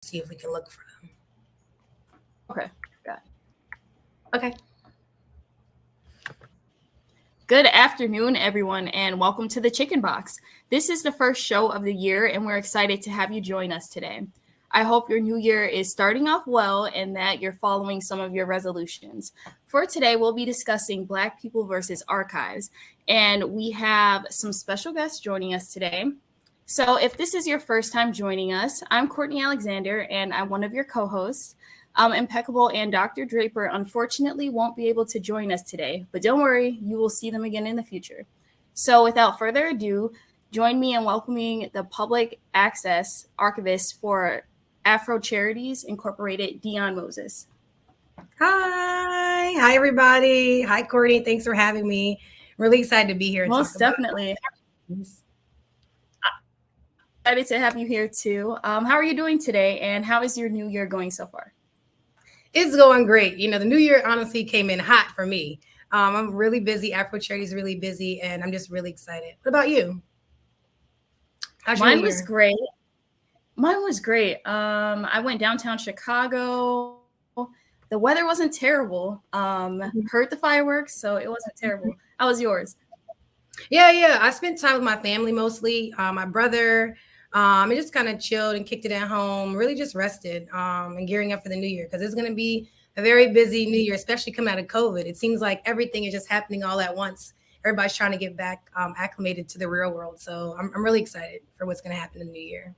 see if we can look for them. Okay, got it. Okay. Good afternoon, everyone, and welcome to the Chicken Box. This is the first show of the year, and we're excited to have you join us today. I hope your new year is starting off well and that you're following some of your resolutions. For today, we'll be discussing Black People versus Archives, and we have some special guests joining us today. So if this is your first time joining us, I'm Courtney Alexander, and I'm one of your co-hosts. Impeccable and Dr. Draper unfortunately won't be able to join us today, but don't worry, you will see them again in the future. So without further ado, join me in welcoming the public access archivist for AFRO Charities Incorporated, Deyane Moses. Hi everybody. Hi Courtney, thanks for having me. Really excited to be here. Most definitely. Excited to have you here too. How are you doing today, and how is your new year going so far? It's going great. You know, the new year honestly came in hot for me. I'm really busy. AFRO Charities is really busy, and I'm just really excited. What about you? Mine was great. I went downtown Chicago. The weather wasn't terrible. Heard the fireworks, so it wasn't terrible. How was yours? Yeah. I spent time with my family mostly. My brother. And just kind of chilled and kicked it at home, really just rested and gearing up for the new year because it's going to be a very busy new year, especially coming out of COVID. It seems like everything is just happening all at once. Everybody's trying to get back acclimated to the real world. So I'm really excited for what's going to happen in the new year.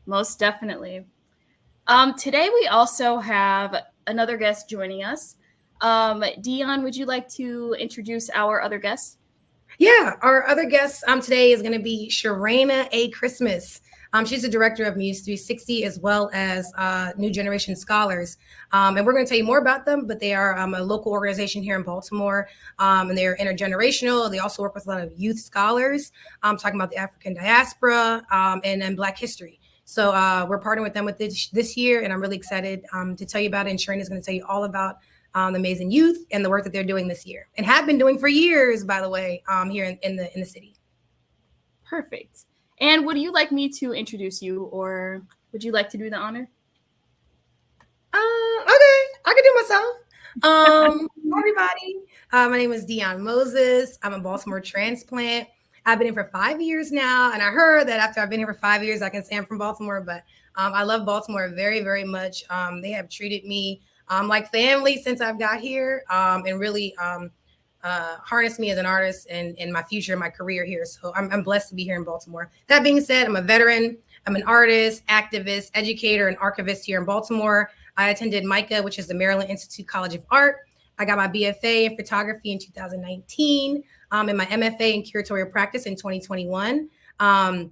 Most definitely. Today we also have another guest joining us. Deyane, would you like to introduce our other guests? Yeah, our other guest today is going to be Sharena A. Christmas. She's the director of Muse 360 as well as New Generation Scholars. And we're going to tell you more about them, but they are a local organization here in Baltimore, and they're intergenerational. They also work with a lot of youth scholars, talking about the African diaspora and then Black history. So we're partnering with them with this year, and I'm really excited to tell you about it. And Sharena is going to tell you all about the amazing youth and the work that they're doing this year and have been doing for years, by the way, here in the city. Perfect. And would you like me to introduce you, or would you like to do the honor? Okay, I can do myself. Everybody, my name is Deyane Moses. I'm a Baltimore transplant. I've been here for 5 years now, and I heard that after I've been here for 5 years, I can say I'm from Baltimore, but I love Baltimore very, very much. They have treated me like family since I've got here, and really harnessed me as an artist and in my future, my career here. So I'm blessed to be here in Baltimore. That being said, I'm a veteran. I'm an artist, activist, educator, and archivist here in Baltimore. I attended MICA, which is the Maryland Institute College of Art. I got my BFA in photography in 2019, and my MFA in curatorial practice in 2021. I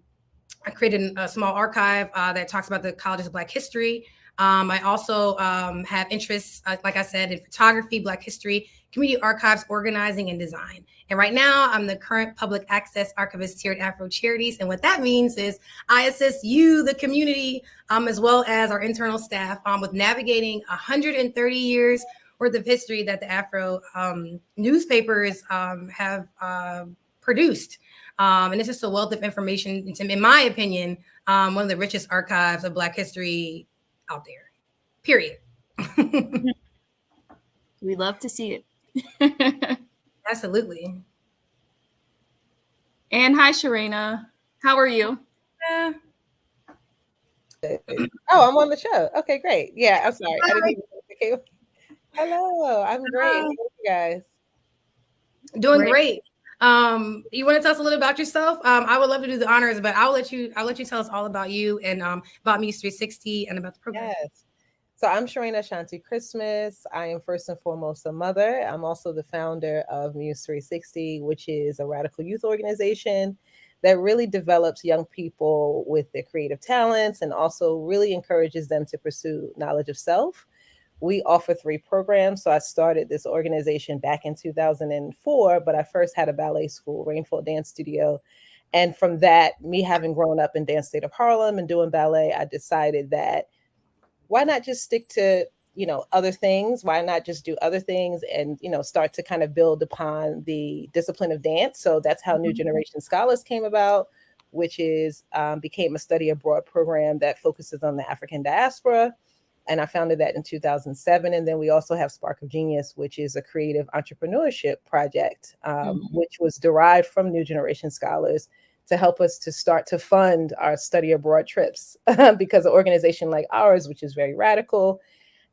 created a small archive that talks about the college's Black history. I also have interests, like I said, in photography, Black history, community archives, organizing, and design. And right now, I'm the current public access archivist here at AFRO Charities. And what that means is I assist you, the community, as well as our internal staff with navigating 130 years worth of history that the AFRO newspapers have produced. And it's just a wealth of information, in my opinion, one of the richest archives of Black history out there, period. We love to see it. Absolutely. And hi, Sharena. How are you? Oh, I'm on the show. Okay, great. Yeah, I'm sorry. I didn't even... Hello, I'm great. How are you guys? Doing great. You want to tell us a little about yourself? I would love to do the honors, but I'll let you tell us all about you and about Muse 360 and about the program. Yes. So I'm Sharena Ashanti Christmas. I am first and foremost a mother. I'm also the founder of Muse 360, which is a radical youth organization that really develops young people with their creative talents and also really encourages them to pursue knowledge of self. We offer 3 programs. So I started this organization back in 2004, but I first had a ballet school, Rainfall Dance Studio. And from that, me having grown up in Dance State of Harlem and doing ballet, I decided that why not just stick to, other things? Why not just do other things and, start to kind of build upon the discipline of dance? So that's how New Generation Scholars came about, which is became a study abroad program that focuses on the African diaspora. And I founded that in 2007. And then we also have Spark of Genius, which is a creative entrepreneurship project, which was derived from New Generation Scholars to help us to start to fund our study abroad trips. Because an organization like ours, which is very radical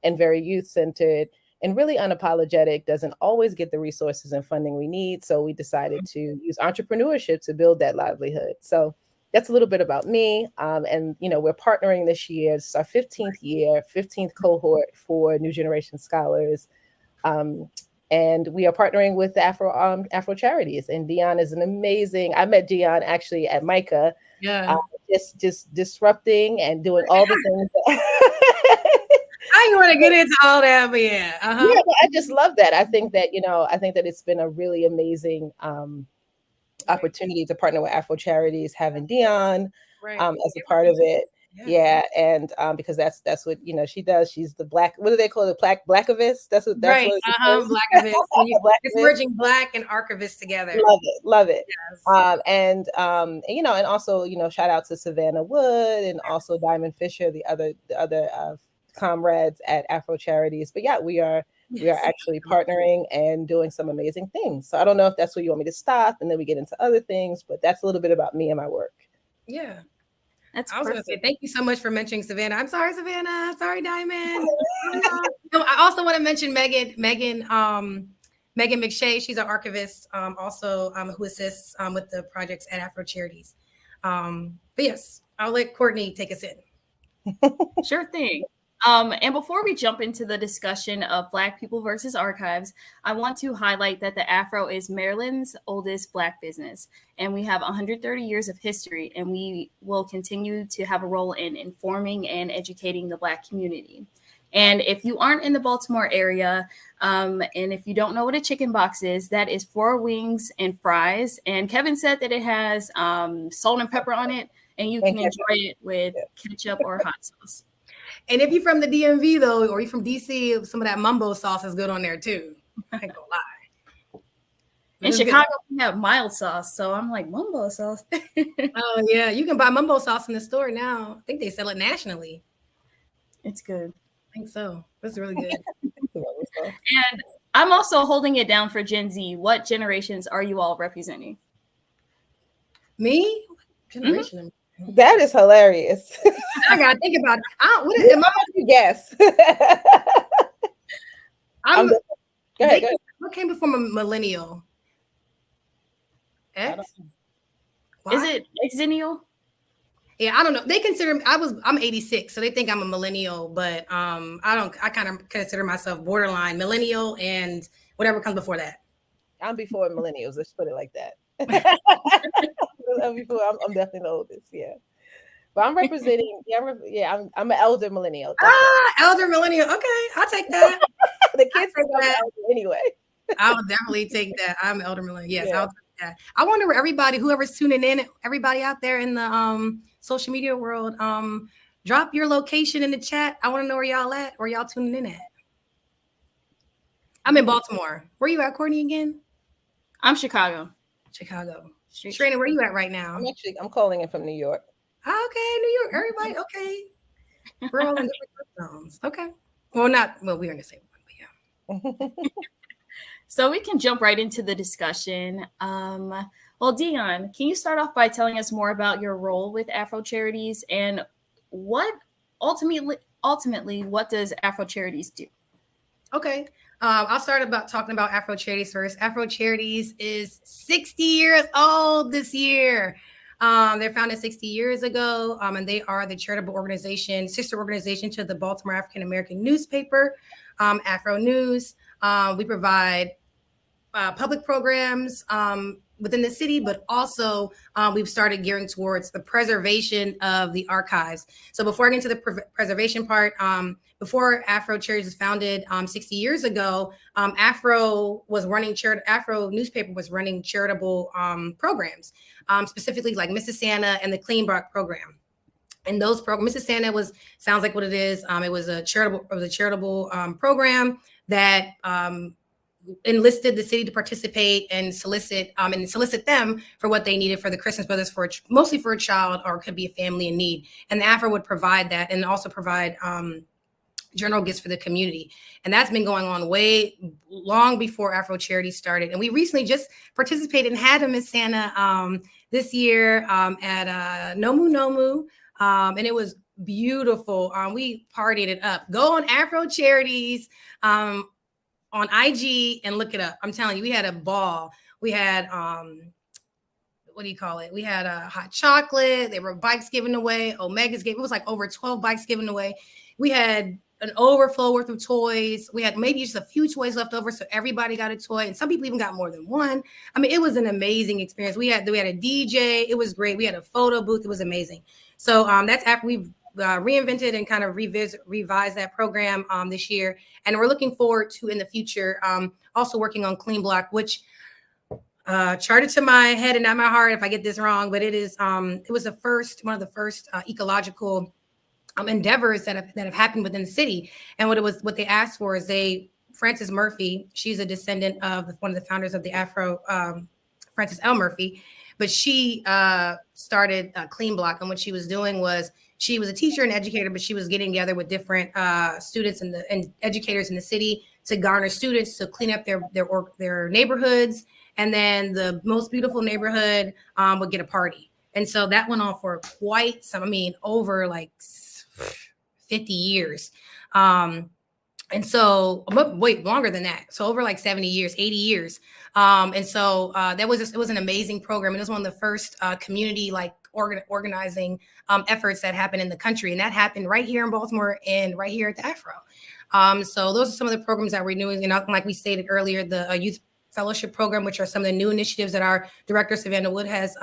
and very youth-centered and really unapologetic, doesn't always get the resources and funding we need. So we decided to use entrepreneurship to build that livelihood. So that's a little bit about me. And, you know, we're partnering this year. It's our 15th year, 15th cohort for New Generation Scholars. And we are partnering with the AFRO Charities. And Deyane is an amazing, I met Deyane actually at MICA. Yeah. Just disrupting and doing all the things. I don't want to get into all that, but yeah. Yeah, but I just love that. I think that, you know, I think that it's been a really amazing opportunity to partner with Afro Charities, having Deyane as a part of it. Yeah. And because that's what, you know, she does. She's the black, what do they call it? Blackivist? That's what Blackivist. It's Blackivist. merging Black and Archivist together. Love it. Yes. And you know, and also, you know, shout out to Savannah Wood and also Diamond Fisher, the other comrades at Afro Charities. But yeah, we are actually partnering and doing some amazing things. So I don't know if that's where you want me to stop and then we get into other things, but that's a little bit about me and my work. Yeah. I was going to say, thank you so much for mentioning Savannah. I'm sorry, Savannah. Sorry, Diamond. I also want to mention Megan McShay. She's an archivist, also who assists with the projects at Afro Charities. But yes, I'll let Courtney take us in. Sure thing. And before we jump into the discussion of Black people versus archives, I want to highlight that the Afro is Maryland's oldest Black business, and we have 130 years of history, and we will continue to have a role in informing and educating the Black community. And if you aren't in the Baltimore area, and if you don't know what a chicken box is, that is 4 wings and fries. And Kevin said that it has salt and pepper on it, and you can enjoy it with ketchup or hot sauce. And if you're from the DMV, though, or you're from DC, some of that mumbo sauce is good on there, too. I ain't gonna lie. In Chicago, we have mild sauce, so I'm like, mumbo sauce. Oh, yeah. You can buy mumbo sauce in the store now. I think they sell it nationally. It's good. I think so. It's really good. And I'm also holding it down for Gen Z. What generations are you all representing? Me? Generation. Mm-hmm. That is hilarious. I gotta think about it. Am I to guess? Go ahead. What came before a millennial? X? Is it Xennial? Yeah, I don't know. They consider I'm 86, so they think I'm a millennial, but I kind of consider myself borderline millennial and whatever comes before that. I'm before millennials. Let's put it like that. I'm definitely the oldest, yeah. But I'm representing, I'm an elder millennial. Elder millennial. Okay, I'll take that. The kids think I'm elder anyway. I'll definitely take that. I'm elder millennial. Yes, yeah. I'll take that. I wonder where everybody, whoever's tuning in, everybody out there in the social media world, drop your location in the chat. I want to know where y'all at, or y'all tuning in at. I'm in Baltimore. Where you at, Courtney, again? I'm Chicago. Trina, where you at right now? I'm calling in from New York. Okay, New York. Everybody, okay. We're all in different zones. Okay. Well, we're in the same one, but yeah. So we can jump right into the discussion. Well, Deyane, can you start off by telling us more about your role with Afro Charities and what ultimately what does Afro Charities do? Okay. I'll start talking about Afro Charities first. Afro Charities is 60 years old this year. They're founded 60 years ago, and they are the charitable organization, sister organization to the Baltimore African American newspaper, Afro News. We provide public programs within the city, but also we've started gearing towards the preservation of the archives. So before I get into the preservation part, before Afro Charities was founded 60 years ago, Afro newspaper was running charitable programs, specifically like Mrs. Santa and the Clean Block program. And those programs, Mrs. Santa sounds like what it is. It was a charitable program that enlisted the city to participate and solicit them for what they needed for the Christmas, whether it's mostly for a child or could be a family in need. And the AFRO would provide that and also provide general gifts for the community. And that's been going on way long before AFRO Charities started. And we recently just participated and had a Miss Santa this year at Nomu Nomu. And it was beautiful. We partied it up. Go on AFRO Charities on IG and look it up. I'm telling you, we had a ball. We had what do you call it? We had a hot chocolate. There were bikes given away. Omegas gave. It was like over 12 bikes given away. We had an overflow worth of toys. We had maybe just a few toys left over, so everybody got a toy, and some people even got more than one. I mean, it was an amazing experience. We had a DJ. It was great. We had a photo booth. It was amazing. So that's after we've reinvented and kind of revised that program this year, and we're looking forward to in the future also working on Clean Block, which charted to my head and not my heart if I get this wrong, but it was one of the first ecological endeavors that have happened within the city. And what they asked for is Frances Murphy, she's a descendant of one of the founders of the AFRO, Frances L. Murphy, but she started Clean Block. And what she was doing was she was a teacher and educator, but she was getting together with different students and educators in the city to garner students to clean up their neighborhoods. And then the most beautiful neighborhood would get a party. And so that went on for quite some, over like 50 years. And so wait, longer than that. So over like 70 years, 80 years. And so it was an amazing program. It was one of the first community organizing efforts that happened in the country. And that happened right here in Baltimore and right here at the AFRO. So those are some of the programs that we're doing. And like we stated earlier, the youth fellowship program, which are some of the new initiatives that our director, Savannah Wood, has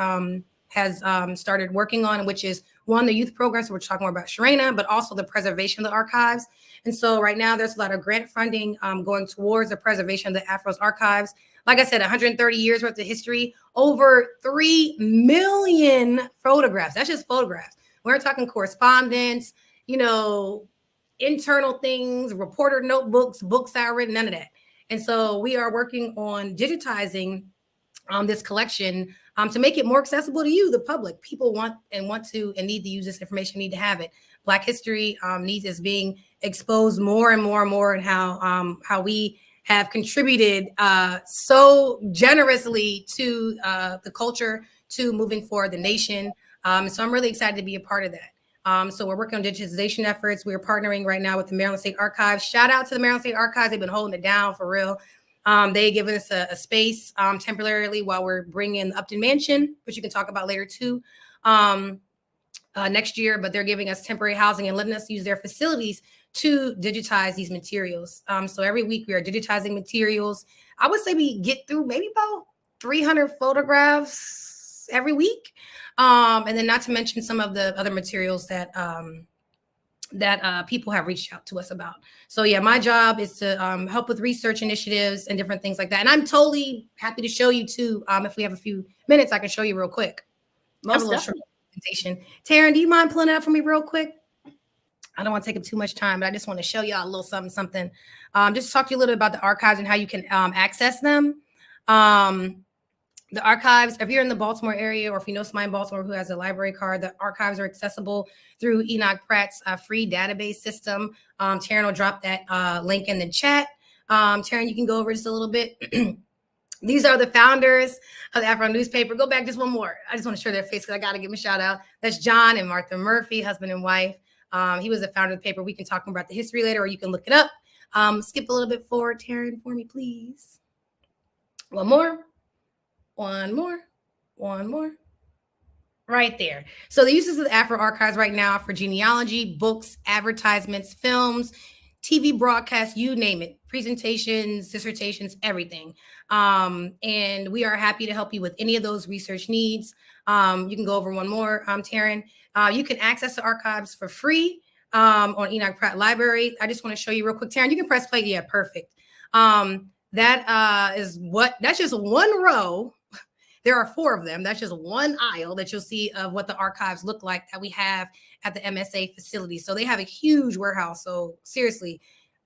started working on, which is one, the youth programs, so we're talking more about Sharena, but also the preservation of the archives. And so right now there's a lot of grant funding going towards the preservation of the AFRO's archives. Like I said, 130 years worth of history, over 3 million photographs. That's just photographs. We're talking correspondence, internal things, reporter notebooks, books that are written, none of that. And so we are working on digitizing this collection to make it more accessible to you, the public. People want to and need to use this information, need to have it. Black history is being exposed more and more and more, and how we have contributed so generously to the culture, to moving forward the nation. So I'm really excited to be a part of that. So we're working on digitization efforts. We're partnering right now with the Maryland State Archives. Shout out to the Maryland State Archives. They've been holding it down for real. They given us a space temporarily while we're bringing the Upton Mansion, which you can talk about later too, next year. But they're giving us temporary housing and letting us use their facilities to digitize these materials. So every week we are digitizing materials. I would say we get through maybe about 300 photographs every week. And then not to mention some of the other materials that people have reached out to us about. So yeah, my job is to help with research initiatives and different things like that. And I'm totally happy to show you too. If we have a few minutes, I can show you real quick. Most definitely. Presentation. Taryn, do you mind pulling it up for me real quick? I don't want to take up too much time, but I just want to show y'all a little something. Just to talk to you a little bit about the archives and how you can access them. The archives, if you're in the Baltimore area or if you know somebody in Baltimore who has a library card, the archives are accessible through Enoch Pratt's free database system. Taryn will drop that link in the chat. Taryn, you can go over just a little bit. These are the founders of the AFRO newspaper. Go back just one more. I just want to show their face because I got to give them a shout out. That's John and Martha Murphy, husband and wife. He was the founder of the paper. We can talk about the history later, or you can look it up. Skip a little bit forward, Taryn, for me, please. One more. Right there. So the uses of the AFRO archives right now for genealogy, books, advertisements, films, TV broadcasts, you name it, presentations, dissertations, everything. And we are happy to help you with any of those research needs. You can go over one more, Taryn. You can access the archives for free on Enoch Pratt Library. I just want to show you real quick, Taryn. You can press play. Yeah, perfect. That's just one row. There are 4 of them. That's just one aisle that you'll see of what the archives look like that we have at the MSA facility. So they have a huge warehouse. So seriously,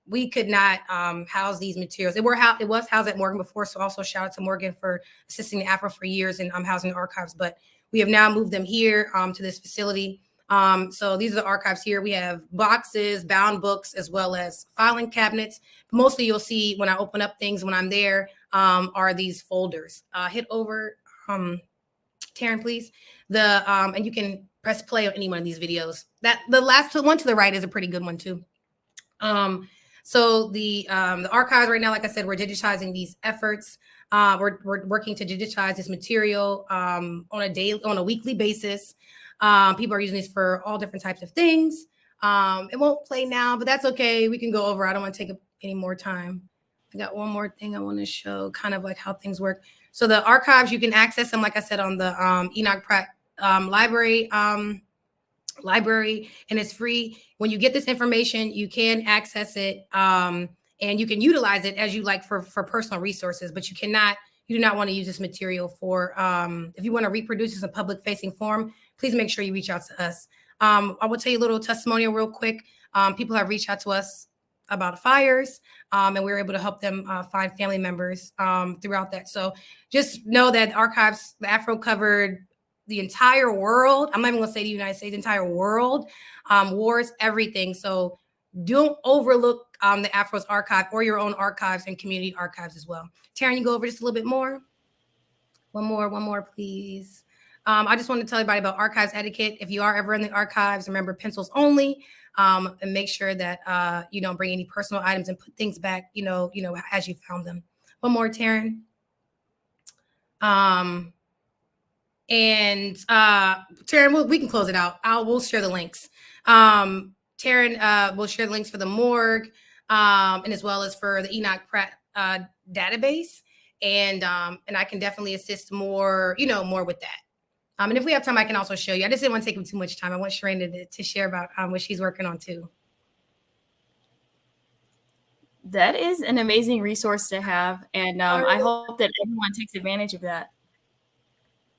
we could not house these materials. It was housed at Morgan before, so also shout out to Morgan for assisting the AFRO for years and housing the archives. But we have now moved them here to this facility. So these are the archives here. We have boxes, bound books, as well as filing cabinets. Mostly you'll see when I open up things when I'm there are these folders. Hit over, Taryn, please. And you can press play on any one of these videos. That the last one to the right is a pretty good one too. So the archives right now, like I said, we're digitizing these efforts. We're working to digitize this material on a weekly basis. People are using these for all different types of things. It won't play now, but that's okay. We can go over. I don't want to take up any more time. I got one more thing I want to show, kind of like how things work. So the archives, you can access them, like I said, on the Enoch Pratt library, and it's free. When you get this information, you can access it and you can utilize it as you like for personal resources, but you do not want to use this material for, if you want to reproduce this in a public facing form, please make sure you reach out to us. I will tell you a little testimonial real quick. People have reached out to us about fires, and we were able to help them find family members throughout that. So just know that Archives, the AFRO covered the entire world. I'm not even going to say the United States, the entire world, wars, everything. So don't overlook the AFRO's archive or your own archives and community archives as well. Taryn, you go over just a little bit more. One more, please. I just want to tell everybody about archives etiquette. If you are ever in the archives, remember pencils only, and make sure that you don't bring any personal items and put things back, as you found them. One more, Taryn. And Taryn, we can close it out. We'll share the links. Taryn will share the links for the morgue, and as well as for the Enoch Pratt database. And I can definitely assist more with that. And if we have time, I can also show you. I just didn't want to take too much time. I want Sharina to share about what she's working on too. That is an amazing resource to have. And I hope that everyone takes advantage of that.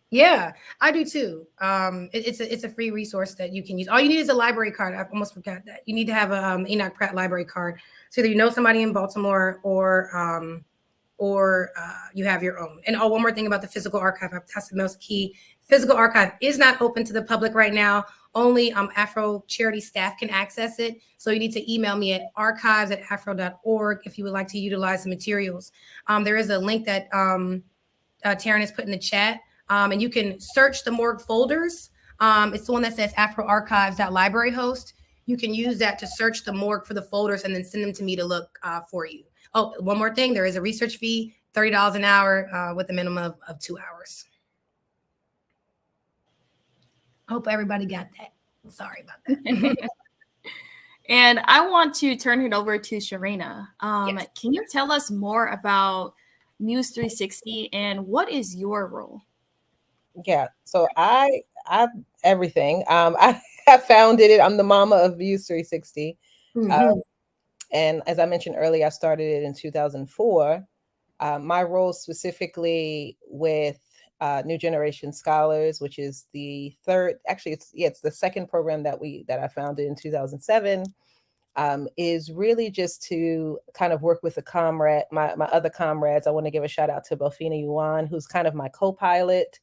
Yeah, I do too. It's a free resource that you can use. All you need is a library card. I almost forgot that. You need to have a Enoch Pratt library card. So either you know somebody in Baltimore or you have your own. And one more thing about the physical archive. That's the most key. Physical archive is not open to the public right now. Only AFRO charity staff can access it. So you need to email me at archives@afro.org if you would like to utilize the materials. There is a link that Taryn has put in the chat. And you can search the morgue folders. It's the one that says afroarchives.libraryhost. You can use that to search the morgue for the folders and then send them to me to look for you. Oh, one more thing. There is a research fee, $30 an hour with a minimum of 2 hours. I hope everybody got that. Sorry about that. And I want to turn it over to Sharina. Yes. Can you tell us more about Muse 360 and what is your role? Yeah, so I everything. I founded it. I'm the mama of Muse 360. Mm-hmm. And as I mentioned earlier, I started it in 2004. My role specifically with New Generation Scholars, which is the third, actually it's the second program that I founded in 2007, is really just to kind of work with my other comrades. I want to give a shout out to Belfina Yuan, who's kind of my co-pilot,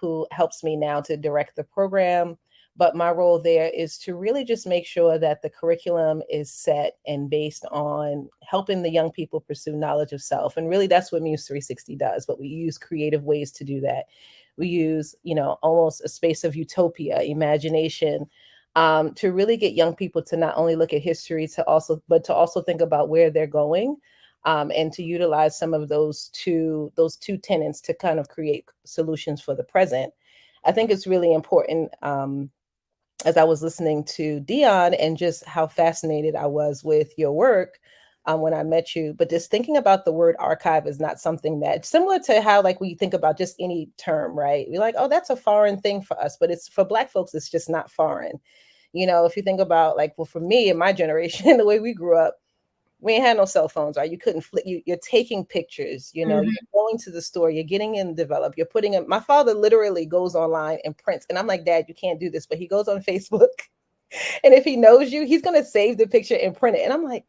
who helps me now to direct the program. But my role there is to really just make sure that the curriculum is set and based on helping the young people pursue knowledge of self. And really that's what Muse 360 does, but we use creative ways to do that. We use, almost a space of utopia, imagination, to really get young people to not only look at history, but to also think about where they're going. And to utilize some of those two tenets to kind of create solutions for the present. I think it's really important, as I was listening to Deyane and just how fascinated I was with your work when I met you, but just thinking about the word archive is not something that, similar to how like we think about just any term, right? We're like, oh, that's a foreign thing for us, but it's for Black folks, it's just not foreign. If you think about like, well, for me in my generation, the way we grew up, we ain't had no cell phones, right? You couldn't flip. You're taking pictures, Mm-hmm. You're going to the store, you're getting in develop, you're putting in. My father literally goes online and prints. And I'm like, Dad, you can't do this. But he goes on Facebook. And if he knows you, he's going to save the picture and print it. And I'm like,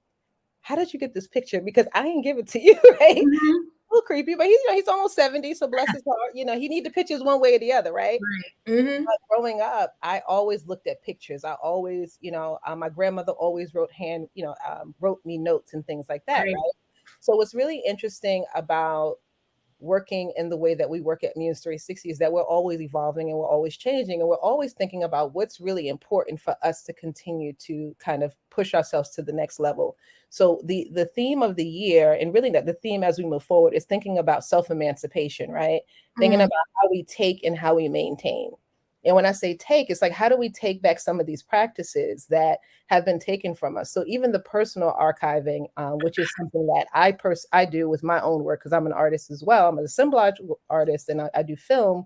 how did you get this picture? Because I didn't give it to you, right? Mm-hmm. A little creepy, but he's almost 70, so bless his heart. He need the pictures one way or the other, right? Right. Mm-hmm. But growing up, I always looked at pictures. I always, my grandmother always wrote me notes and things like that, Right. right? So what's really interesting about working in the way that we work at Muse 360 is that we're always evolving and we're always changing and we're always thinking about what's really important for us to continue to kind of push ourselves to the next level. So the theme of the year, and really the theme as we move forward, is thinking about self-emancipation, right? Thinking Mm-hmm. about how we take and how we maintain. And when I say take, it's like, how do we take back some of these practices that have been taken from us? So even the personal archiving, which is something that I do with my own work, because I'm an artist as well. I'm an assemblage artist and I do film.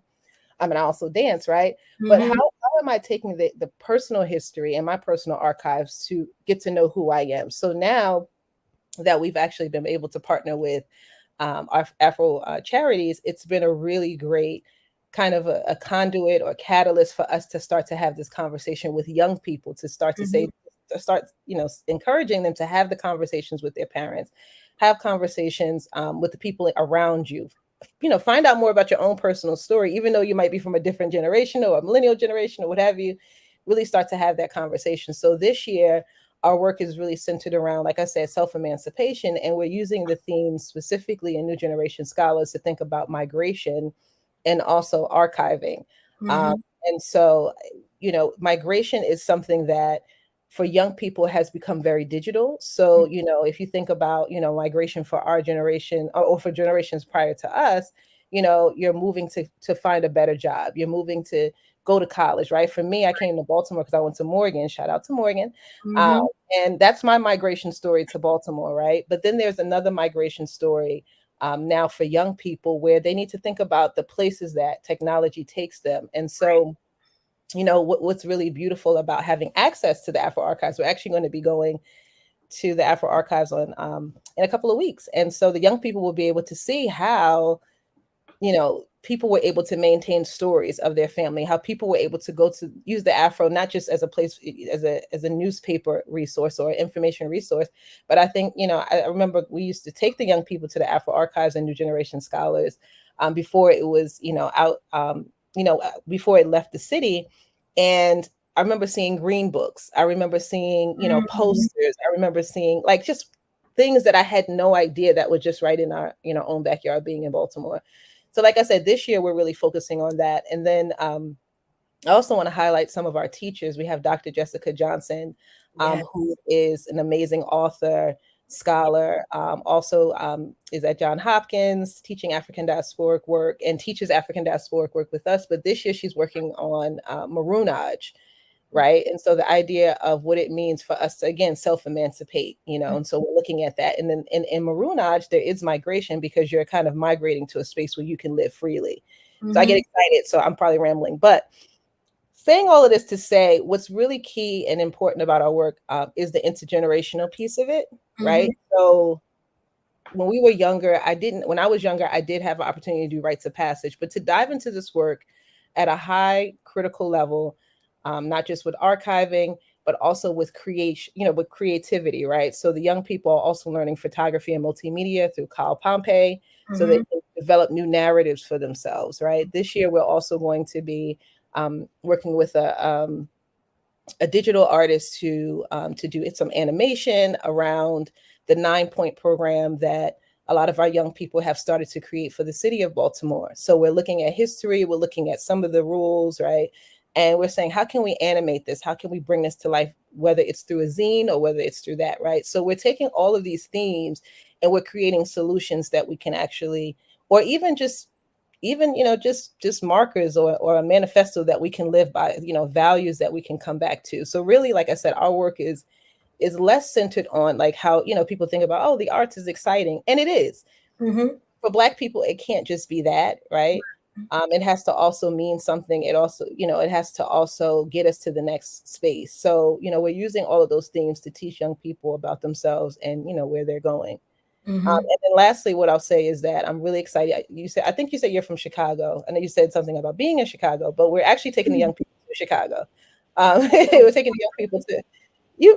I also dance, right? But Mm-hmm. how am I taking the personal history and my personal archives to get to know who I am? So now that we've actually been able to partner with our AFRO charities, it's been a really great kind of a conduit or catalyst for us to start to have this conversation with young people, to start to Mm-hmm. say, to start, encouraging them to have the conversations with their parents, have conversations with the people around you. Find out more about your own personal story, even though you might be from a different generation or a millennial generation or what have you. Really start to have that conversation. So this year, our work is really centered around, like I said, self-emancipation, and we're using the themes specifically in New Generation Scholars to think about migration and also archiving. Um, Mm-hmm. and so, migration is something that for young people has become very digital. So, if you think about, migration for our generation or for generations prior to us, you're moving to find a better job. You're moving to go to college, right? For me, I came to Baltimore because I went to Morgan. Shout out to Morgan. Um, Mm-hmm. and that's my migration story to Baltimore, right? But then there's another migration story now for young people where they need to think about the places that technology takes them. And so, what's really beautiful about having access to the Afro Archives, we're actually going to be going to the Afro Archives in a couple of weeks. And so the young people will be able to see how people were able to maintain stories of their family, how people were able to go to use the Afro, not just as a place, as a newspaper resource or information resource, but I think, I remember we used to take the young people to the Afro Archives and New Generation Scholars before it was, out, before it left the city. And I remember seeing green books. I remember seeing, Mm-hmm. posters. I remember seeing like just things that I had no idea that were just right in our, own backyard being in Baltimore. So like I said, this year we're really focusing on that. And then I also want to highlight some of our teachers. We have Dr. Jessica Johnson, Yes. who is an amazing author, scholar, also is at Johns Hopkins teaching African diasporic work and teaches African diasporic work with us. But this year she's working on maroonage, right? And so the idea of what it means for us to, again, self-emancipate, and so we're looking at that. And then in maroonage, there is migration because you're kind of migrating to a space where you can live freely. So I get Mm-hmm. excited, so I'm probably rambling. But saying all of this to say, what's really key and important about our work is the intergenerational piece of it, Mm-hmm. right? So when we were younger, when I was younger, I did have an opportunity to do rites of passage, but to dive into this work at a high critical level, not just with archiving, but also with creation, with creativity, right? So the young people are also learning photography and multimedia through Kyle Pompey, so they Mm-hmm. can develop new narratives for themselves, right? This year, we're also going to be working with a digital artist to do some animation around the 9-point program that a lot of our young people have started to create for the city of Baltimore. So we're looking at history, we're looking at some of the rules, right? And we're saying, how can we animate this? How can we bring this to life, whether it's through a zine or whether it's through that, right? So we're taking all of these themes and we're creating solutions that we can actually, or even just markers or a manifesto that we can live by, values that we can come back to. So really, like I said, our work is less centered on like how people think about, oh, the arts is exciting, and it is. Mm-hmm. For Black people, it can't just be that, right? It has to also mean something. It also, it has to also get us to the next space. So we're using all of those themes to teach young people about themselves and where they're going. Mm-hmm. And then lastly, what I'll say is that I'm really excited. I think you said you're from Chicago. I know you said something about being in Chicago, but we're actually taking the young people to Chicago. We're taking the young people to, Yeah,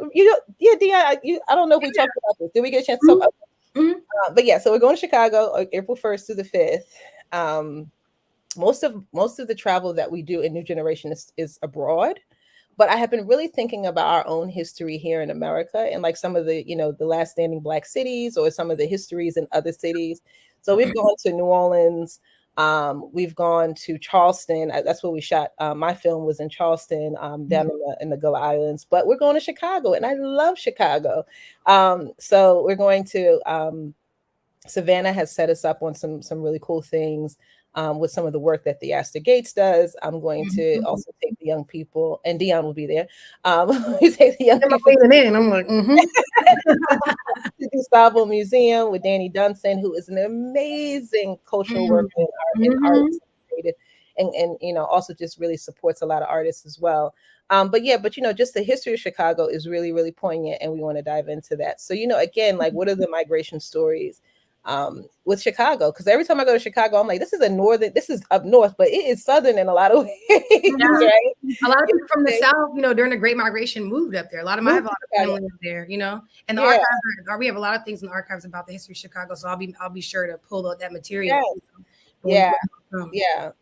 Deyane, I don't know if we talked about this. Did we get a chance to talk about this? But yeah, so we're going to Chicago April 1st to the 5th. Most of the travel that we do in New Generation is abroad. But I have been really thinking about our own history here in America and like some of the, the last standing Black cities or some of the histories in other cities. So we've gone to New Orleans. We've gone to Charleston. That's where we shot. My film was in Charleston, down in the Gull Islands. But we're going to Chicago, and I love Chicago. So we're going to Savannah has set us up on some really cool things. With some of the work that the Astor Gates does. I'm going to also take the young people, and Deyane will be there. We take the young people. I'm like, to the Savo Museum with Danny Dunson, who is an amazing cultural worker in art, and also just really supports a lot of artists as well. But just the history of Chicago is really, really poignant, and we want to dive into that. So, again, like, what are the migration stories? With Chicago, because every time I go to Chicago, I'm like, this is up north, but it is southern in a lot of ways, right? A lot of people from the South, during the Great Migration moved up there. A lot of my family live there, and the archives we have a lot of things in the archives about the history of Chicago. So I'll be sure to pull out that material. Yeah.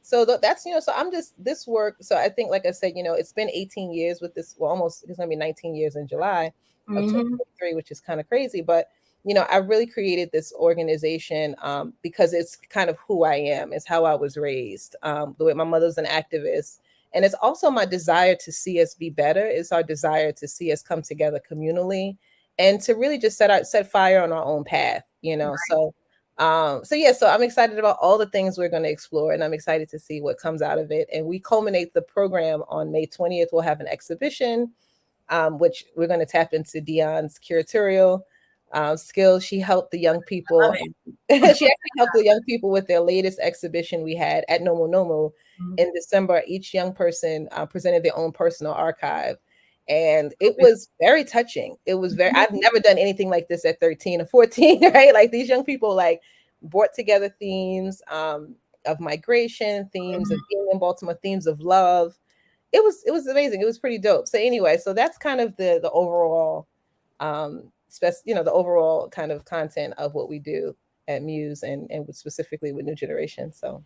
So that's, so I'm just this work. So I think, like I said, it's been 18 years with this. Well, almost, it's going to be 19 years in July of 2023, which is kind of crazy, but I really created this organization because it's kind of who I am. It's how I was raised. The way my mother's an activist. And it's also my desire to see us be better. It's our desire to see us come together communally and to really just set fire on our own path, Right. So I'm excited about all the things we're going to explore, and I'm excited to see what comes out of it. And we culminate the program on May 20th. We'll have an exhibition, which we're going to tap into Deyane's curatorial skills. She helped the young people. She actually helped the young people with their latest exhibition we had at Nomo Nomo in December. Each young person presented their own personal archive, and it was very touching. It was I've never done anything like this at 13 or 14, right? Like, these young people brought together themes of migration, themes of being in Baltimore, themes of love. It was amazing. It was pretty dope. So anyway, so that's kind of the overall the overall kind of content of what we do at Muse and specifically with New Generation. So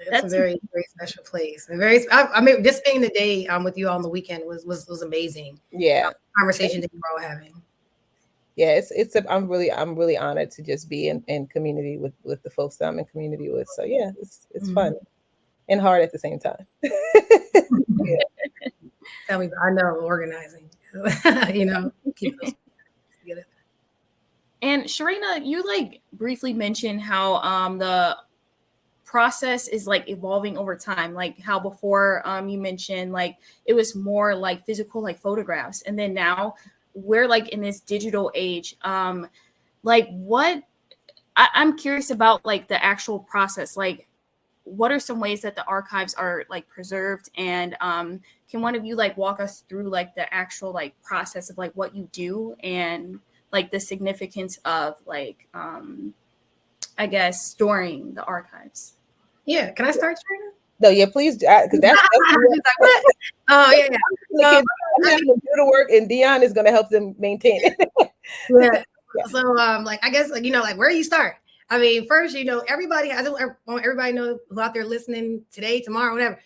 that's a very, very special place. I mean, just being the day with you all on the weekend was amazing. Yeah, conversation that you were all having. Yeah, I'm really honored to just be in community with the folks that I'm in community with. So yeah, it's fun and hard at the same time. Tell me, I know organizing, keep those together. And Sharina, you briefly mentioned how the process is evolving over time, like how before you mentioned it was more physical photographs, and then now we're in this digital age. What I'm curious about the actual process, what are some ways that the archives are preserved, and can one of you walk us through the actual process of what you do and the significance of I guess storing the archives? Yeah, can I start, Trina? No, yeah, please, because that's what? Oh yeah. I'm having to do the work, and Deyane is going to help them maintain it. Yeah. So I guess where do you start? I mean, first, everybody has. I want everybody to know who out there listening today, tomorrow, whatever.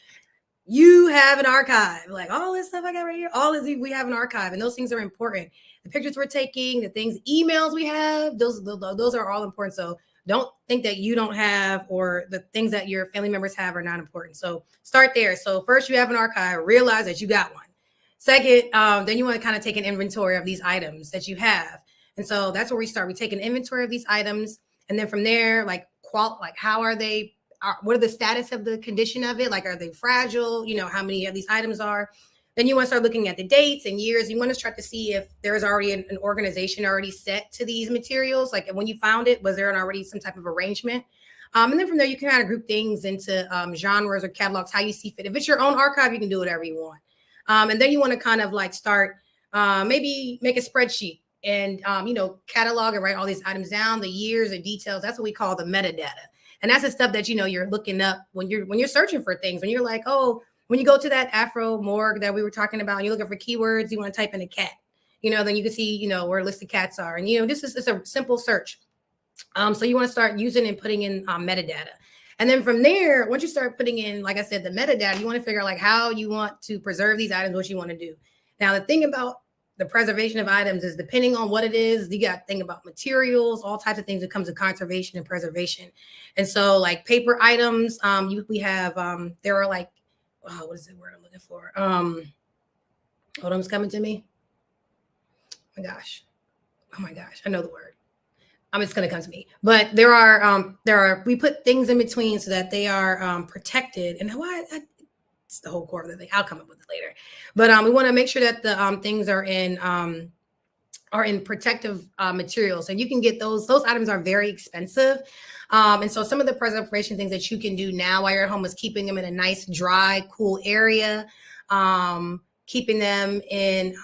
You have an archive, all this stuff I got right here. All this we have an archive, and those things are important. The pictures we're taking, the things, emails we have, those are all important. So don't think that you don't have, or the things that your family members have are not important. So start there. So first, you have an archive. Realize that you got one. Second, then you want to kind of take an inventory of these items that you have, and so that's where we start. We take an inventory of these items, and then from there, how are they? What are the status of the condition of it? Are they fragile? How many of these items are? Then you want to start looking at the dates and years. You want to start to see if there's already an organization already set to these materials. When you found it, was there already some type of arrangement? And then from there, you can kind of group things into genres or catalogs, how you see fit. If it's your own archive, you can do whatever you want. And then you want to kind of start, maybe make a spreadsheet and, catalog and write all these items down, the years, the details. That's what we call the metadata. And that's the stuff that, you're looking up when you're searching for things. When you're like, oh, when you go to that AFRO morgue that we were talking about, and you're looking for keywords, you want to type in a cat, then you can see, where listed cats are. And, this is it's a simple search. So you want to start using and putting in metadata. And then from there, once you start putting in, like I said, the metadata, you want to figure out like how you want to preserve these items, what you want to do. Now, the thing about the preservation of items is depending on what it is, you got to think about materials, all types of things that comes with conservation and preservation. And so like paper items, we have, there are like, what is the word I'm looking for? Hold on, it's coming to me. Oh my gosh, I know the word. It's going to come to me, but there are, we put things in between so that they are protected. And it's the whole core of the thing. I'll come up with it later, but we want to make sure that the things are in protective materials. And you can get those items are very expensive. And so some of the preservation things that you can do now while you're at home is keeping them in a nice, dry, cool area, keeping them in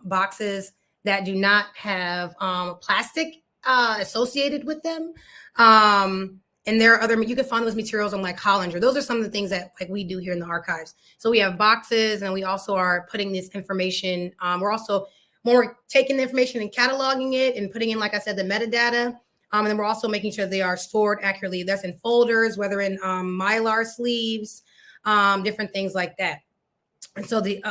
boxes that do not have plastic associated with them. And there are you can find those materials on like Hollinger. Those are some of the things that like we do here in the archives. So we have boxes, and we also are putting this information. We're also more taking the information and cataloging it and putting in, like I said, the metadata. And then we're also making sure they are stored accurately. That's in folders, whether in Mylar sleeves, different things like that. And so the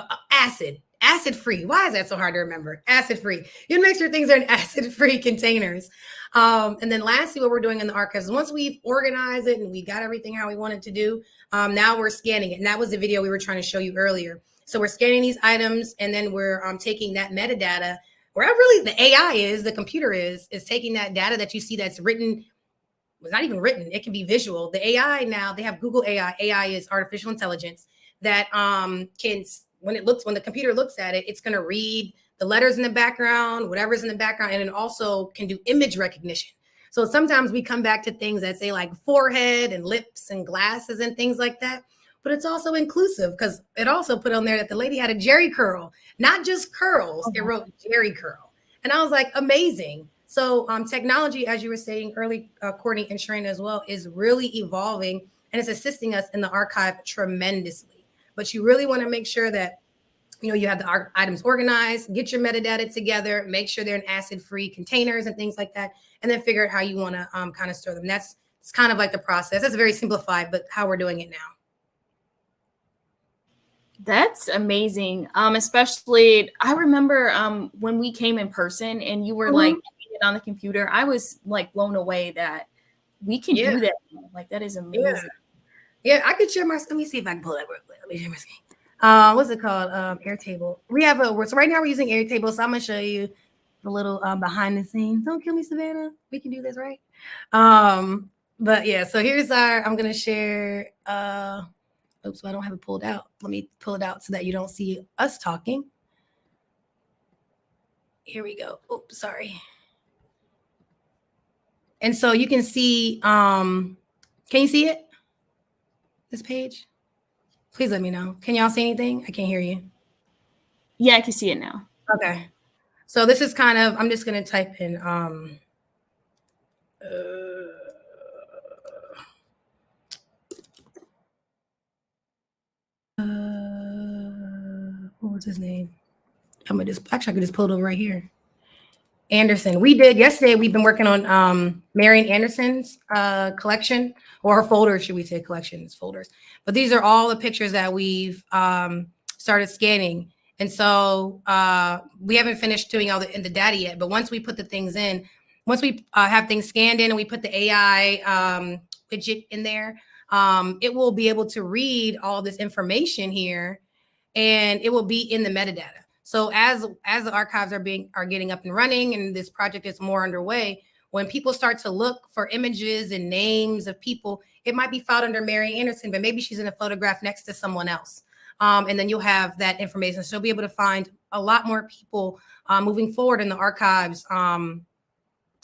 acid-free. Why is that so hard to remember? Acid-free. You make sure things are in acid-free containers. And then lastly, what we're doing in the archives, once we've organized it and we got everything how we want it to do, now we're scanning it. And that was the video we were trying to show you earlier. So we're scanning these items, and then we're taking that metadata, where really the AI is, the computer is taking that data that you see that's written, was not even written, it can be visual. The AI now, they have Google AI. AI is artificial intelligence that can, when the computer looks at it, it's going to read the letters in the background, whatever's in the background, and it also can do image recognition. So sometimes we come back to things that say like forehead and lips and glasses and things like that. But it's also inclusive because it also put on there that the lady had a Jerry curl, not just curls. It wrote Jerry curl. And I was like, amazing. So technology, as you were saying early, Courtney and Sharina as well, is really evolving, and it's assisting us in the archive tremendously. But you really want to make sure that you have the items organized, get your metadata together, make sure they're in acid-free containers and things like that, and then figure out how you want to kind of store them. It's kind of like the process. That's very simplified, but how we're doing it now. That's amazing. Especially, I remember when we came in person and you were like on the computer, I was like blown away that we can do that. Like, that is amazing. Yeah, I could share my, let me see if I can pull that real quick. Let me share my screen. What's it called? Airtable. We have so right now we're using Airtable. So I'm gonna show you the little behind the scenes. Don't kill me, Savannah. We can do this, right? But yeah, so here's I'm gonna share, oops, I don't have it pulled out. Let me pull it out so that you don't see us talking. Here we go. Oops, sorry. And so you can see, can you see it? This page? Please let me know. Can y'all see anything? I can't hear you. Yeah, I can see it now. Okay. So this is kind of, I'm just going to type in, what was his name? Actually, I could just pull it over right here. Anderson. Yesterday, we've been working on Marian Anderson's collection, or her folders, should we say collection? It's folders. But these are all the pictures that we've started scanning. And so we haven't finished doing all the data yet. But once we put the things in, once we have things scanned in and we put the AI widget in there, it will be able to read all this information here, and it will be in the metadata. So as the archives are getting up and running, and this project is more underway, when people start to look for images and names of people, it might be filed under Mary Anderson, but maybe she's in a photograph next to someone else. And then you'll have that information. So you'll be able to find a lot more people moving forward in the archives. And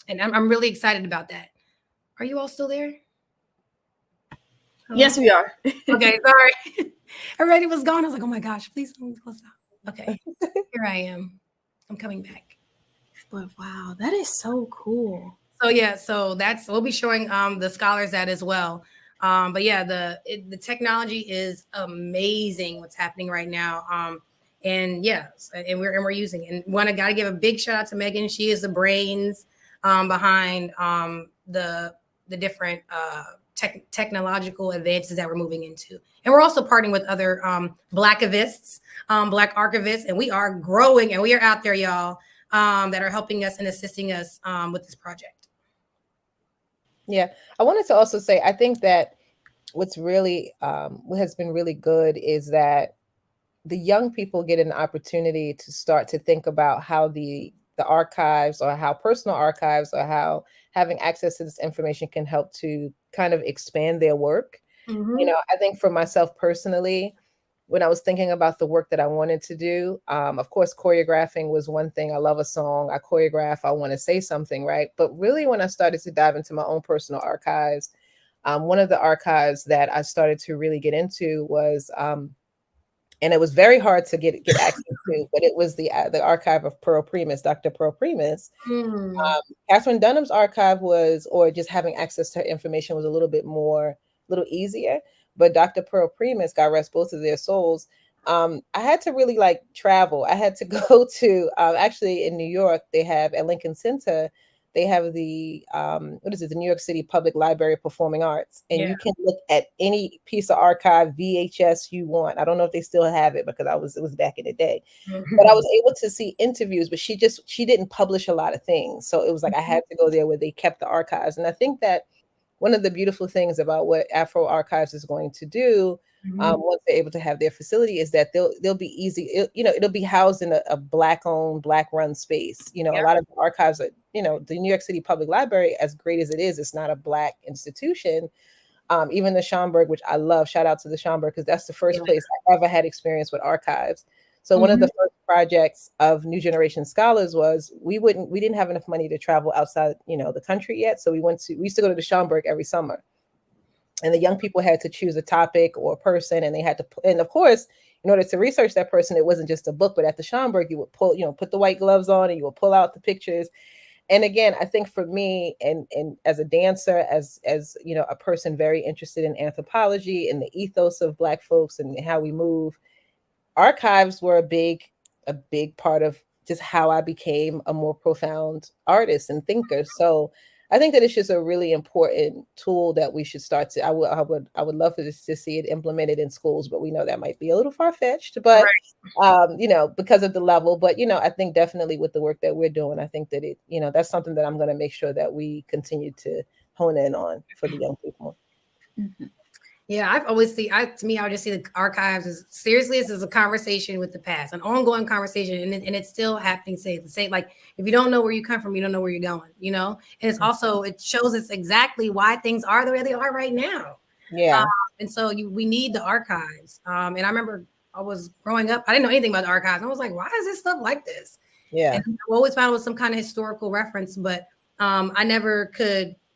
I'm really excited about that. Are you all still there? Hello? Yes, we are. Okay, sorry. Everybody was gone. I was like, oh my gosh, please don't close out. Okay, here I am. I'm coming back. But wow, that is so cool. So yeah, so we'll be showing the scholars that as well. But yeah, the technology is amazing. What's happening right now. And yeah, and we're using it. And gotta give a big shout out to Megan. She is the brains behind the different technological advances that we're moving into. And we're also partnering with other Blackivists, Black archivists, and we are growing and we are out there, y'all, that are helping us and assisting us with this project. Yeah, I wanted to also say, I think that what's really what has been really good is that the young people get an opportunity to start to think about how the archives, or how personal archives, or how having access to this information can help to kind of expand their work. Mm-hmm. You know, I think for myself personally, when I was thinking about the work that I wanted to do, of course, choreographing was one thing. I love a song, I choreograph, I want to say something, right? But really, when I started to dive into my own personal archives, one of the archives that I started to really get into was, and it was very hard to get access to, but it was the archive of Pearl Primus, Dr. Pearl Primus. Mm. Catherine Dunham's archive was, or just having access to her information was a little easier. But Dr. Pearl Primus, God rest both of their souls, I had to really like travel. I had to go to, actually in New York, they have at Lincoln Center, they have the, what is it, the New York City Public Library of Performing Arts. And Yeah. you can look at any piece of archive VHS you want. I don't know if they still have it, because it was back in the day. But I was able to see interviews, but she didn't publish a lot of things. So it was like I had to go there where they kept the archives. And I think that one of the beautiful things about what Afro Archives is going to do, once they're able to have their facility, is that they'll be easy. It'll be housed in a Black-owned, Black-run space. You know, Yeah. a lot of the archives are, the New York City Public Library, as great as it is, it's not a Black institution. Even the Schomburg, which I love, shout out to the Schomburg, because that's the first place I ever had experience with archives. So one of the first projects of New Generation Scholars was we didn't have enough money to travel outside, the country yet. So we used to go to the Schomburg every summer. And the young people had to choose a topic or a person, and they had to, and of course, in order to research that person, it wasn't just a book, but at the Schomburg, you would put the white gloves on and you would pull out the pictures. And again, I think for me, and as a dancer, as a person very interested in anthropology and the ethos of Black folks and how we move, archives were a big part of just how I became a more profound artist and thinker. So I think that it's just a really important tool that we should start to. I would love for this to see it implemented in schools, but we know that might be a little far fetched. But because of the level. But I think definitely with the work that we're doing, I think that that's something that I'm going to make sure that we continue to hone in on for the young people. Mm-hmm. Yeah, I've always I would just see the archives as seriously as a conversation with the past, an ongoing conversation, and it's still happening. Say like if you don't know where you come from, you don't know where you're going. And it's also it shows us exactly why things are the way they are right now. Yeah, and so we need the archives. And I remember I was growing up, I didn't know anything about the archives. I was like, why is this stuff like this? Yeah, and I always found it was some kind of historical reference, but I never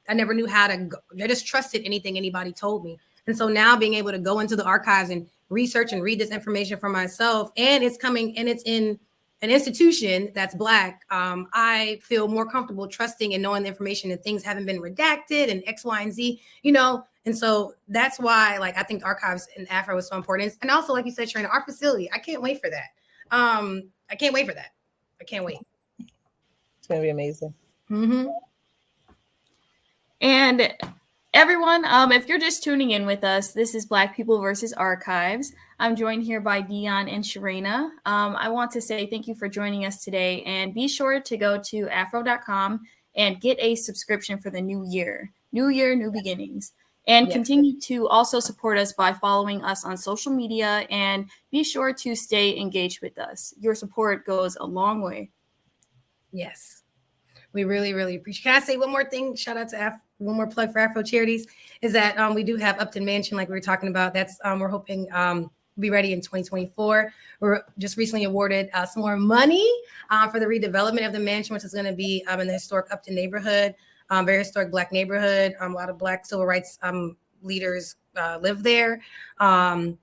knew how to go. I just trusted anything anybody told me. And so now being able to go into the archives and research and read this information for myself, and it's in an institution that's Black, I feel more comfortable trusting and knowing the information that things haven't been redacted and X, Y, and Z, And so that's why, I think the archives in Afro is so important. And also, like you said, Sharina, our facility, I can't wait for that. I can't wait for that. I can't wait. It's going to be amazing. Mm-hmm. And everyone, if you're just tuning in with us, this is Black People versus Archives. I'm joined here by Deyane and Sharina. I want to say thank you for joining us today, and be sure to go to afro.com and get a subscription for the new year. New year, new beginnings. And continue to also support us by following us on social media, and be sure to stay engaged with us. Your support goes a long way. Yes. We really, really appreciate. Can I say one more thing? Shout out to one more plug for Afro Charities is that we do have Upton Mansion, like we were talking about. That's we're hoping be ready in 2024. We're just recently awarded some more money for the redevelopment of the mansion, which is going to be in the historic Upton neighborhood, very historic Black neighborhood. A lot of Black civil rights leaders live there. And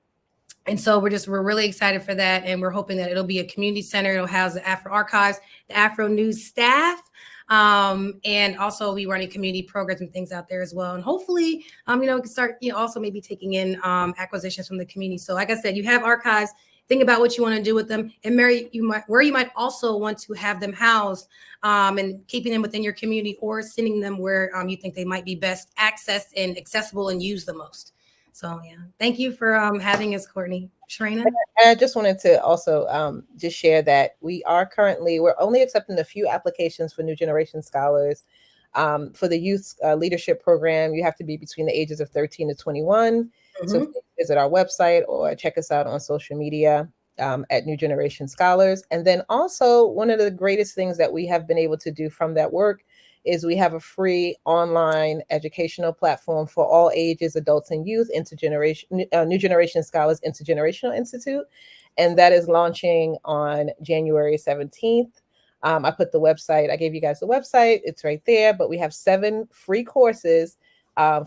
so we're really excited for that. And we're hoping that it'll be a community center. It'll house the Afro Archives, the Afro News staff, And also we running community programs and things out there as well. And hopefully, we can start, also maybe taking in acquisitions from the community. So like I said, you have archives. Think about what you want to do with them, and Mary, you might also want to have them housed, and keeping them within your community, or sending them where you think they might be best accessed and accessible and used the most. So yeah, thank you for having us, Courtney. Sharina? I just wanted to also just share that we're only accepting a few applications for New Generation Scholars. For the youth leadership program, you have to be between the ages of 13 to 21. So please visit our website or check us out on social media at New Generation Scholars. And then also, one of the greatest things that we have been able to do from that work is we have a free online educational platform for all ages, adults and youth, New Generation Scholars Intergenerational Institute. And that is launching on January 17th. I put the website, I gave you guys the website, it's right there, but we have 7 free courses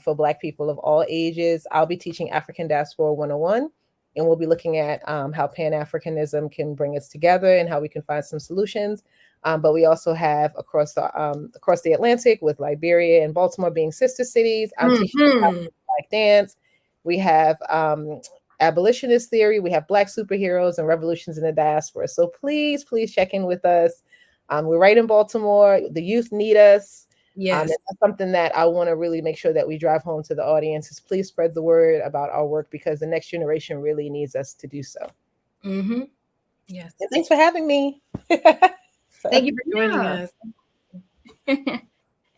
for Black people of all ages. I'll be teaching African Diaspora 101, and we'll be looking at how Pan-Africanism can bring us together and how we can find some solutions. But we also have across the Atlantic, with Liberia and Baltimore being sister cities. I'm teaching Black dance. We have abolitionist theory. We have Black superheroes and revolutions in the diaspora. So please check in with us. We're right in Baltimore. The youth need us. Yes. That's something that I want to really make sure that we drive home to the audience, is please spread the word about our work, because the next generation really needs us to do so. Yes. And thanks for having me. Thank you for joining us.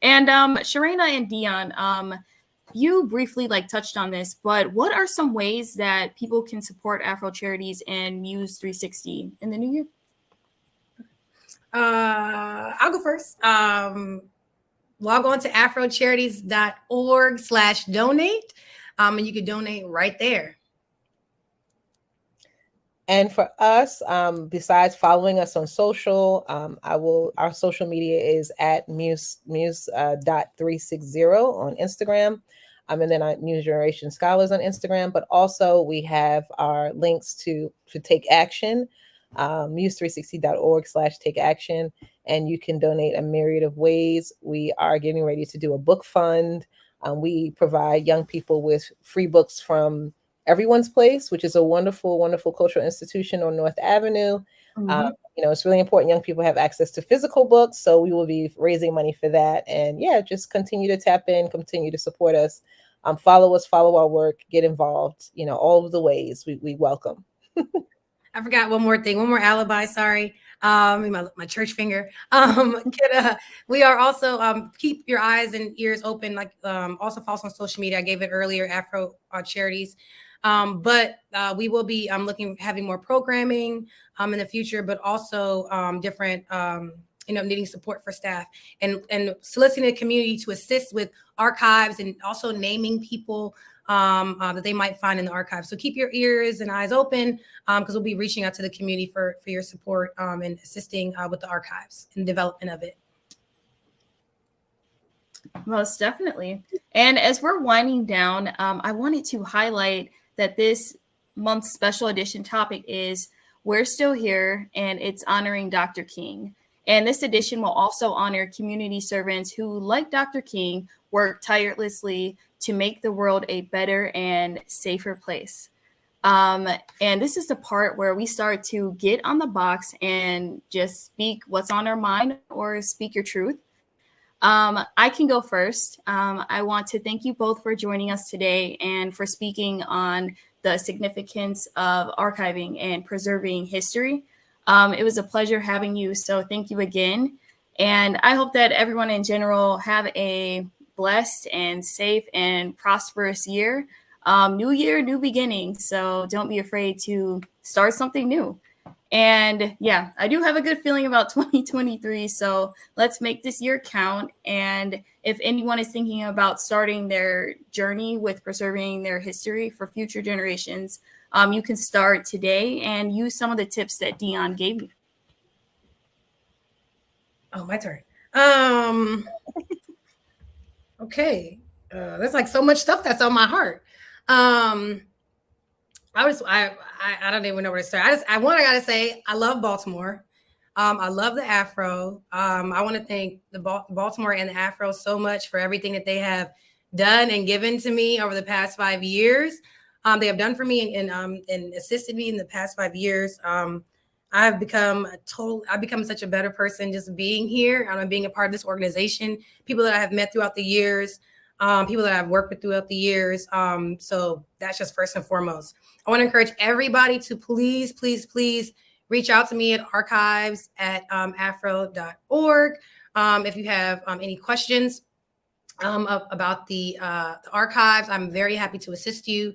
And Sharina and Deyane, you briefly touched on this, but what are some ways that people can support Afro Charities and Muse 360 in the new year? I'll go first. Log on to afrocharities.org/donate, and you can donate right there. And for us, besides following us on social, our social media is at muse.360 on Instagram. And then New Generation Scholars on Instagram. But also we have our links to take action, muse360.org/take action. And you can donate a myriad of ways. We are getting ready to do a book fund. We provide young people with free books from Everyone's Place, which is a wonderful, wonderful cultural institution on North Avenue. It's really important young people have access to physical books. So we will be raising money for that. And yeah, just continue to tap in, continue to support us. Follow us, follow our work, get involved. All of the ways we welcome. I forgot one more thing, one more alibi. Sorry. My church finger. We are also keep your eyes and ears open. Also follow us on social media. I gave it earlier, Afro Charities. But we will be having more programming in the future, but also different needing support for staff and soliciting the community to assist with archives, and also naming people that they might find in the archives. So keep your ears and eyes open, because we'll be reaching out to the community for your support and assisting with the archives and development of it. Most definitely. And as we're winding down, I wanted to highlight that this month's special edition topic is We're Still Here, and it's honoring Dr. King. And this edition will also honor community servants who, like Dr. King, work tirelessly to make the world a better and safer place. And this is the part where we start to get on the box and just speak what's on our mind, or speak your truth. I can go first. I want to thank you both for joining us today and for speaking on the significance of archiving and preserving history. It was a pleasure having you, so thank you again. And I hope that everyone in general have a blessed and safe and prosperous year. New year, new beginnings, so don't be afraid to start something new. And yeah, I do have a good feeling about 2023, so let's make this year count. And if anyone is thinking about starting their journey with preserving their history for future generations, you can start today and use some of the tips that Deyane gave you. Oh, my turn. Okay. There's so much stuff that's on my heart. I don't even know where to start. I gotta say, I love Baltimore. I love the Afro. I want to thank the Baltimore and the Afro so much for everything that they have done and given to me over the past 5 years. They have done for me and assisted me in the past 5 years. I've become such a better person just being here. I'm being a part of this organization. People that I have met throughout the years, people that I've worked with throughout the years. So that's just first and foremost. I want to encourage everybody to please, please, please reach out to me at archives at afro.org. If you have any questions about the archives, I'm very happy to assist you.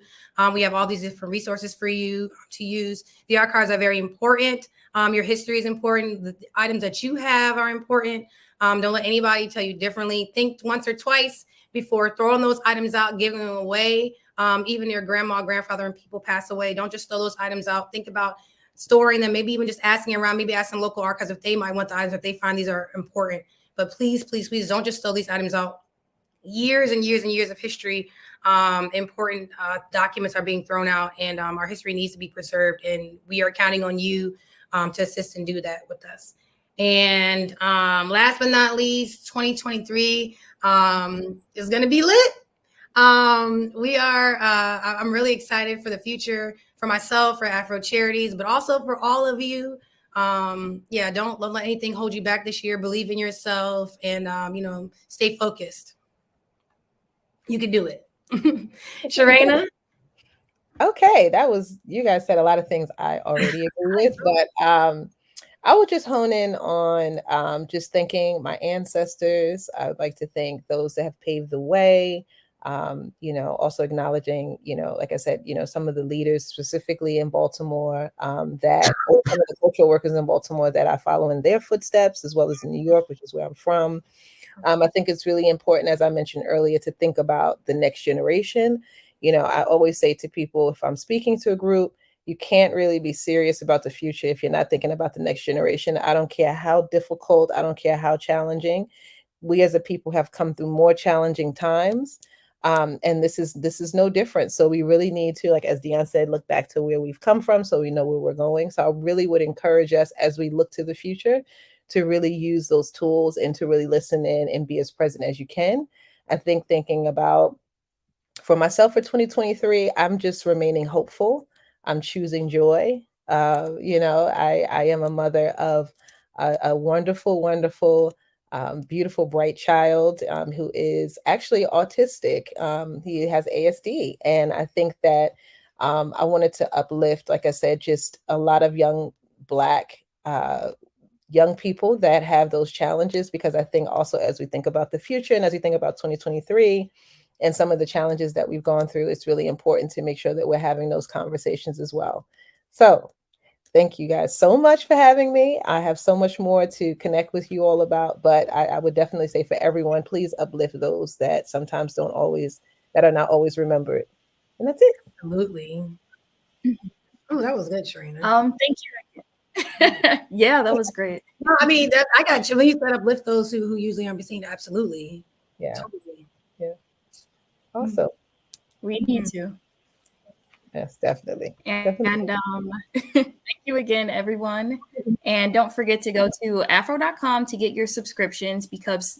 We have all these different resources for you to use. The archives are very important. Your history is important. The items that you have are important. Don't let anybody tell you differently. Think once or twice before throwing those items out, giving them away. Even your grandma, grandfather, and people pass away. Don't just throw those items out. Think about storing them, maybe even just asking around, maybe asking local archives if they might want the items, if they find these are important. But please, please, please don't just throw these items out. Years and years and years of history, important documents are being thrown out, and our history needs to be preserved, and we are counting on you to assist and do that with us. And last but not least, 2023 is going to be lit. I'm really excited for the future, for myself, for Afro Charities, but also for all of you. Don't let anything hold you back this year. Believe in yourself and, stay focused. You can do it. Sharena? Okay, you guys said a lot of things I already agree with, but I would just hone in on just thanking my ancestors. I would like to thank those that have paved the way. Also acknowledging, like I said, some of the leaders specifically in Baltimore, some of the cultural workers in Baltimore that I follow in their footsteps, as well as in New York, which is where I'm from. I think it's really important, as I mentioned earlier, to think about the next generation. I always say to people, if I'm speaking to a group, you can't really be serious about the future if you're not thinking about the next generation. I don't care how difficult, I don't care how challenging. We as a people have come through more challenging times. And this is no different. So we really need to, like, as Deyane said, look back to where we've come from so we know where we're going. So I really would encourage us as we look to the future to really use those tools and to really listen in and be as present as you can. I think thinking about, for myself for 2023, I'm just remaining hopeful. I'm choosing joy. I am a mother of a wonderful, wonderful, beautiful, bright child who is actually autistic. He has ASD. And I think that I wanted to uplift, like I said, just a lot of young Black young people that have those challenges, because I think also as we think about the future and as we think about 2023 and some of the challenges that we've gone through, it's really important to make sure that we're having those conversations as well. So thank you guys so much for having me. I have so much more to connect with you all about, but I would definitely say for everyone, please uplift those that sometimes that are not always remembered. And that's it. Absolutely. Oh, that was good, Sharena. Thank you. Yeah, that was great. No, I mean, I got you. When you said uplift those who usually aren't seen, absolutely. Yeah. Totally. Yeah. Also, we need to. Yes, definitely. And thank you again, everyone. And don't forget to go to afro.com to get your subscriptions, because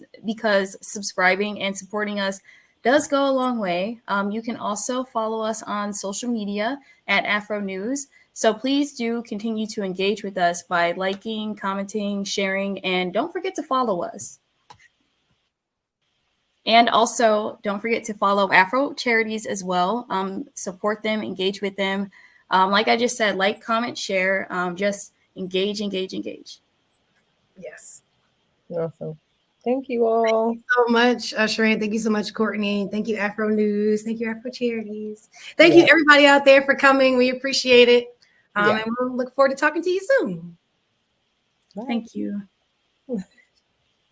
subscribing and supporting us does go a long way. You can also follow us on social media at Afro News. So please do continue to engage with us by liking, commenting, sharing, and don't forget to follow us. And also, don't forget to follow Afro Charities as well. Support them, engage with them. Like I just said, like, comment, share, just engage. Yes. Awesome. Thank you all. Thank you so much, Sharena. Thank you so much, Courtney. Thank you, Afro News. Thank you, Afro Charities. Thank you, everybody out there, for coming. We appreciate it. And we'll look forward to talking to you soon. Bye. Thank you.